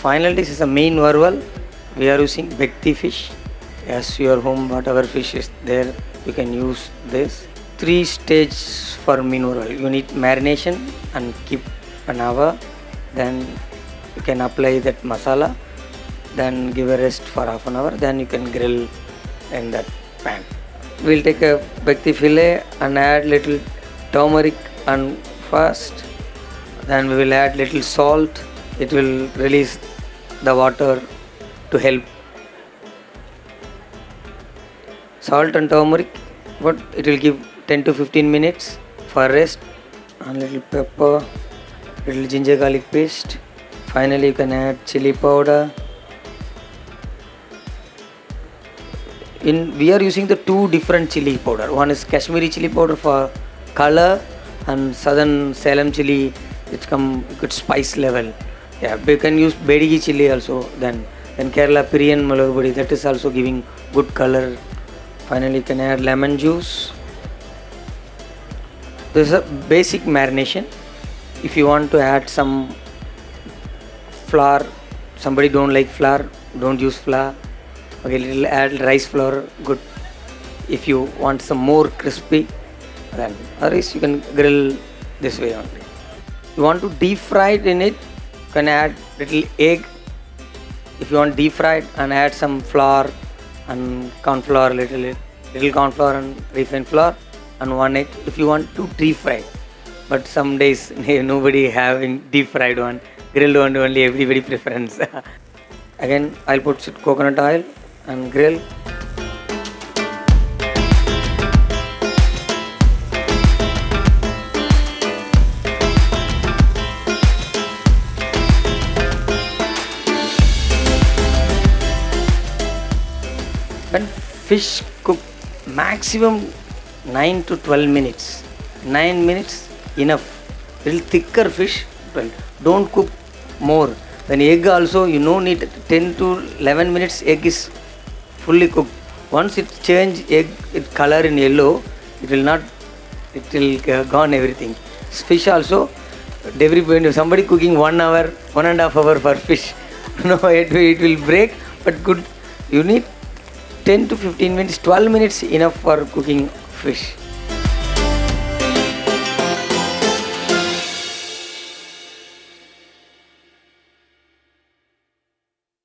Final dish is a Meen Varuval. We are using Bekti fish. As your home, whatever fish is there, you can use this. 3 stages for Meen Varuval. You need marination and keep an hour. Then you can apply that masala. Then give a rest for half an hour. Then you can grill in that pan. We'll take a Bekti fillet and add little turmeric and first. Then we will add little salt. It will release the water to help. Salt and turmeric, but it will give 10 to 15 minutes for rest. And little pepper, little ginger garlic paste. Finally you can add chili powder. We are using the 2 different chili powder. One is Kashmiri chili powder for color and southern Salem chili, it's come good spice level. Yeah, you can use Bedigi chili also. Then Kerala Piriyan Malagubadi, that is also giving good color. Finally you can add lemon juice. This is a basic marination. If you want to add some flour, somebody don't like flour, don't use flour. Okay, little add rice flour, good. If you want some more crispy, then otherwise you can grill this way only. You want to deep fry it in it, you can add little egg. If you want deep fried, and add some flour and corn flour, little corn flour and refined flour and 1 egg. If you want to deep fry, but some days nobody having deep fried one, grilled one only everybody preference. Again, I'll put coconut oil and grill. When fish cook maximum 9 to 12 minutes. 9 minutes enough. Little thicker fish, 12. Don't cook more. Then egg also, you no need 10 to 11 minutes egg is fully cooked. Once it change egg color in yellow, it will gone everything. Fish also, when somebody cooking 1 hour, 1.5 hour for fish, no, it will break, but good. You need 10 to 15 minutes, 12 minutes enough for cooking fish.